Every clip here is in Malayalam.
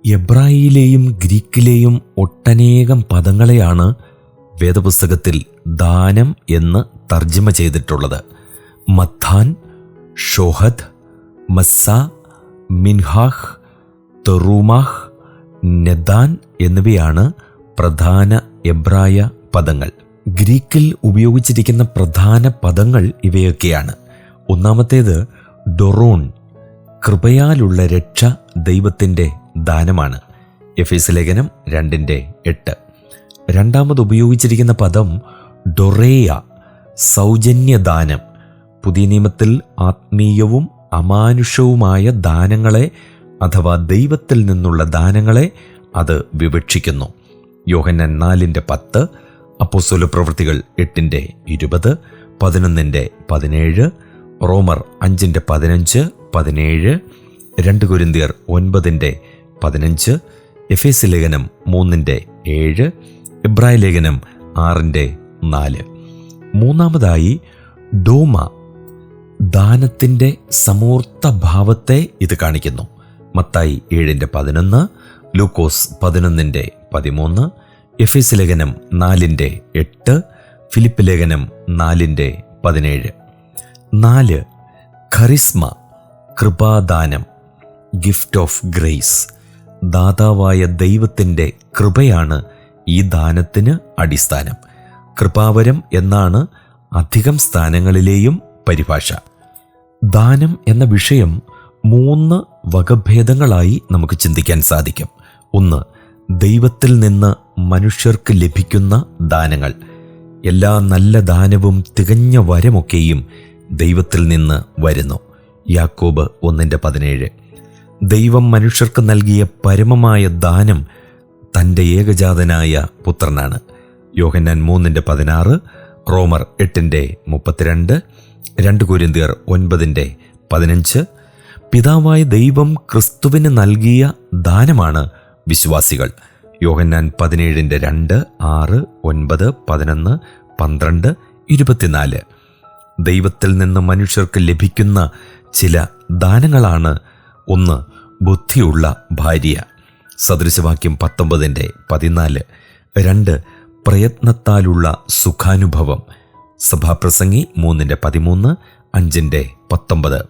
എബ്രായിയിലെയും ഗ്രീക്കിലെയും ഒട്ടനേകം പദങ്ങളെയാണ് വേദപുസ്തകത്തിൽ ദാനം എന്ന് തർജ്ജമ ചെയ്തിട്ടുള്ളത്. മത്താൻ, ഷോഹദ്, മസ്സ, മിൻഹാഹ്, തെറൂമാഹ്, നെദാൻ എന്നിവയാണ് പ്രധാന എബ്രായ പദങ്ങൾ. ഗ്രീക്കിൽ ഉപയോഗിച്ചിരിക്കുന്ന പ്രധാന പദങ്ങൾ ഇവയൊക്കെയാണ്. ഒന്നാമത്തേത് ഡൊറോൺ, കൃപയാലുള്ള രക്ഷ ദൈവത്തിൻ്റെ ദാനമാണ്. എഫേസ്യ ലേഖനം 2:8. രണ്ടാമത് ഉപയോഗിച്ചിരിക്കുന്ന പദം ഡൊറേയ, സൗജന്യദാനം. പുതിയ നിയമത്തിൽ ആത്മീയവും അമാനുഷവുമായ ദാനങ്ങളെ അഥവാ ദൈവത്തിൽ നിന്നുള്ള ദാനങ്ങളെ അത് വിവക്ഷിക്കുന്നു. യോഹന്നാൻ 4:10, അപ്പോസ്തലപ്രവൃത്തികൾ 8:20, 11:17, റോമർ 5:15, 17, 2 കൊരിന്ത്യർ 9:15, എഫേസ്യ ലേഖനം 3:7, എബ്രായ ലേഖനം 6:4. മൂന്നാമതായി ഡോമ, ദാനത്തിൻ്റെ സമൂർത്ത ഭാവത്തെ ഇത് കാണിക്കുന്നു. മത്തായി 7:11, ലൂക്കോസ് 11:13, എഫേസ്യ ലേഖനം 4:8, ഫിലിപ്പ് ലേഖനം 4:17. 4. ഖറിസ്മ, കൃപാദാനം, ഗിഫ്റ്റ് ഓഫ് ഗ്രേസ്. ദാതാവായ ദൈവത്തിൻ്റെ കൃപയാണ് ഈ ദാനത്തിന് അടിസ്ഥാനം. കൃപാവരം എന്നാണ് അധികം സ്ഥാനങ്ങളിലെയും പരിഭാഷ. ദാനം എന്ന വിഷയം 3 വകഭേദങ്ങളായി നമുക്ക് ചിന്തിക്കാൻ സാധിക്കും. 1. ദൈവത്തിൽ നിന്ന് മനുഷ്യർക്ക് ലഭിക്കുന്ന ദാനങ്ങൾ. എല്ലാ നല്ല ദാനവും തികഞ്ഞ വരമൊക്കെയും ദൈവത്തിൽ നിന്ന് വരുന്നു. യാക്കോബ് 1:17. ദൈവം മനുഷ്യർക്ക് നൽകിയ പരമമായ ദാനം തൻ്റെ ഏകജാതനായ പുത്രനാണ്. യോഹന്നാൻ 3:16, റോമർ 8:32, 2 കൊരിന്ത്യർ 9:15. പിതാവായ ദൈവം ക്രിസ്തുവിന് നൽകിയ ദാനമാണ് വിശ്വാസികൾ. യോഹന്നാൻ 17:2, 6, 9, 11, 12, 24. ദൈവത്തിൽ നിന്ന് മനുഷ്യർക്ക് ലഭിക്കുന്ന ചില ദാനങ്ങളാണ്: 1. ബുദ്ധിയുള്ള ഭാര്യ, സദൃശവാക്യം 19:14. 2. പ്രയത്നത്താലുള്ള സുഖാനുഭവം, സഭാപ്രസംഗി 3:13, 5:19.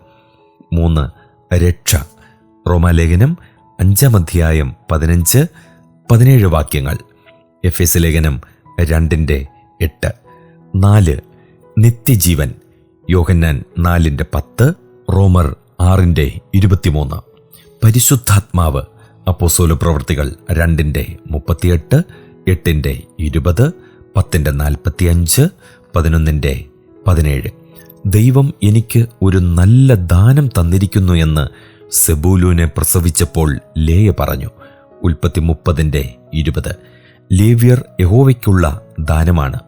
3. രക്ഷ, റോമാലേഖനം 5-ാം 15, 17 വാക്യങ്ങൾ, എഫേസ്യ ലേഖനം 2:8. 4. നിത്യജീവൻ, യോഹന്നാൻ 4:10, റോമർ 6:23. പരിശുദ്ധാത്മാവ്, അപ്പോസ്തലപ്രവൃത്തികൾ 2:38, 8:20, 10:45, 11:17. ദൈവം എനിക്ക് ഒരു നല്ല ദാനം തന്നിരിക്കുന്നു എന്ന് സെബൂലൂനെ പ്രസവിച്ചപ്പോൾ ലേയ പറഞ്ഞു. ഉൽപ്പത്തി 30:20. ലേവ്യർ യഹോവയ്ക്കുള്ള ദാനമാണ്.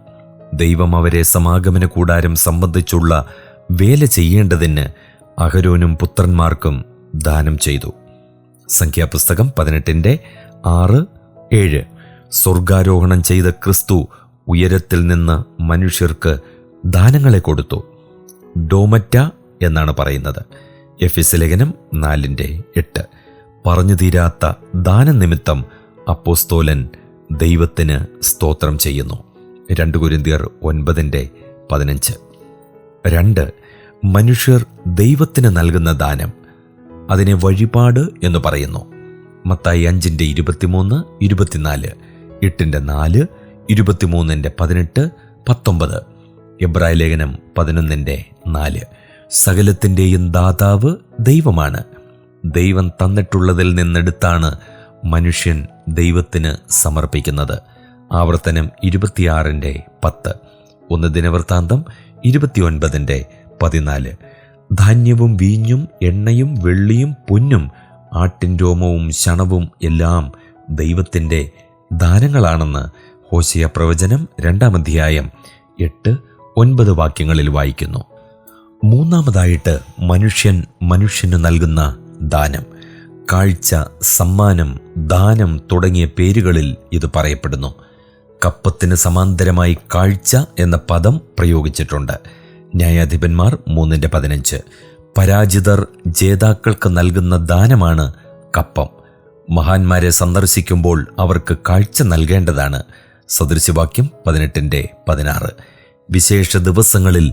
ദൈവം അവരെ സമാഗമന കൂടാരം സംബന്ധിച്ചുള്ള വേല ചെയ്യേണ്ടതിന് അഹരോനും പുത്രന്മാർക്കും ദാനം ചെയ്തു. സംഖ്യാപുസ്തകം 18:6-7. സ്വർഗാരോഹണം ചെയ്ത ക്രിസ്തു ഉയരത്തിൽ നിന്ന് മനുഷ്യർക്ക് ദാനങ്ങളെ കൊടുത്തു. ഡോമറ്റ എന്നാണ് പറയുന്നത്. എഫേസ്യ ലേഖനം 4:8. പറഞ്ഞു തീരാത്ത ദാനനിമിത്തം അപ്പോസ്തോലൻ ദൈവത്തിന് സ്തോത്രം ചെയ്യുന്നു. 2 കൊരിന്ത്യർ 9:15. 2. മനുഷ്യർ ദൈവത്തിന് നൽകുന്ന ദാനം, അതിനെ വഴിപാട് എന്ന് പറയുന്നു. മത്തായി 5:23, 24, 8:4, 23:18, 19, എബ്രായ ലേഖനം 11:4. സകലത്തിൻ്റെയും ദാതാവ് ദൈവമാണ്. ദൈവം തന്നിട്ടുള്ളതിൽ നിന്നെടുത്താണ് മനുഷ്യൻ ദൈവത്തിന് സമർപ്പിക്കുന്നത്. ആവർത്തനം 26:10, 1 ദിനവൃത്താന്തം 29:14. ധാന്യവും വീഞ്ഞും എണ്ണയും വെള്ളിയും പൊന്നും ആട്ടിൻ രോമവും ശണവും എല്ലാം ദൈവത്തിൻ്റെ ദാനങ്ങളാണെന്ന് ഹോശേയ പ്രവചനം 2-ാം 8-9 വാക്യങ്ങളിൽ വായിക്കുന്നു. മൂന്നാമതായിട്ട് മനുഷ്യന് നൽകുന്ന ദാനം. കാഴ്ച, സമ്മാനം, ദാനം തുടങ്ങിയ പേരുകളിൽ ഇത് പറയപ്പെടുന്നു. കപ്പത്തിന് സമാന്തരമായി കാഴ്ച എന്ന പദം പ്രയോഗിച്ചിട്ടുണ്ട്. ന്യായാധിപന്മാർ 3:15. പരാജിതർ ജേതാക്കൾക്ക് നൽകുന്ന ദാനമാണ് കപ്പം. മഹാന്മാരെ സന്ദർശിക്കുമ്പോൾ അവർക്ക് കാഴ്ച നൽകേണ്ടതാണ്. സദൃശവാക്യം 18:16. വിശേഷ ദിവസങ്ങളിൽ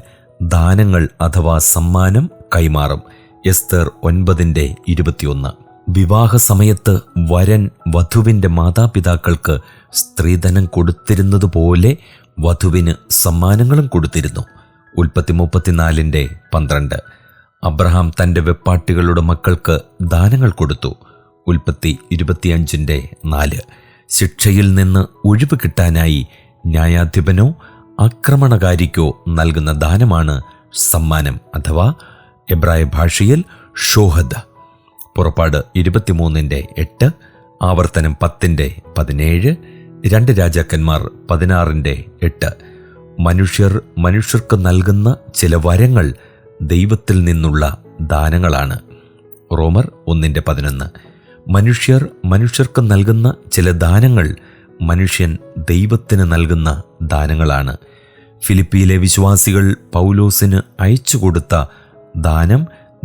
ദാനങ്ങൾ അഥവാ സമ്മാനം കൈമാറും. എസ്തർ 9:21. വിവാഹ സമയത്ത് വരൻ വധുവിൻ്റെ മാതാപിതാക്കൾക്ക് സ്ത്രീധനം കൊടുത്തിരുന്നതുപോലെ വധുവിന് സമ്മാനങ്ങളും കൊടുത്തിരുന്നു. ഉൽപ്പത്തി 34:12. അബ്രഹാം തൻ്റെ വെപ്പാട്ടികളുടെ മക്കൾക്ക് ദാനങ്ങൾ കൊടുത്തു. ഉൽപ്പത്തി 25:4. ശിക്ഷയിൽ നിന്ന് ഒഴിവ് കിട്ടാനായി ന്യായാധിപനോ ആക്രമണകാരിക്കോ നൽകുന്ന ദാനമാണ് സമ്മാനം അഥവാ എബ്രായ ഭാഷയിൽ ഷോഹദ്. പുറപ്പാട് 23:8, ആവർത്തനം 10:17, 2 രാജാക്കന്മാർ 16:8. മനുഷ്യർക്ക് നൽകുന്ന ചില വരങ്ങൾ ദൈവത്തിൽ നിന്നുള്ള ദാനങ്ങളാണ്. റോമർ 1:11. മനുഷ്യർക്ക് നൽകുന്ന ചില ദാനങ്ങൾ മനുഷ്യൻ ദൈവത്തിന് നൽകുന്ന ദാനങ്ങളാണ്. ഫിലിപ്പിയിലെ വിശ്വാസികൾ പൗലോസിന് അയച്ചു കൊടുത്ത ദാനം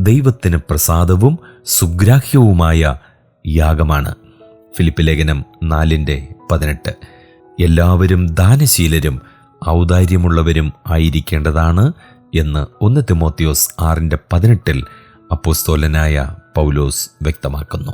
ദൈവത്തിന് പ്രസാദവും സുഗ്രാഹ്യവുമായ യാഗമാണ്. ഫിലിപ്പി ലേഖനം 4:18. എല്ലാവരും ദാനശീലരും ഔദാര്യമുള്ളവരും ആയിരിക്കേണ്ടതാണ് എന്ന് 1 തിമോത്തിയോസ് 6:18 അപ്പോസ്തലനായ പൗലോസ് വ്യക്തമാക്കുന്നു.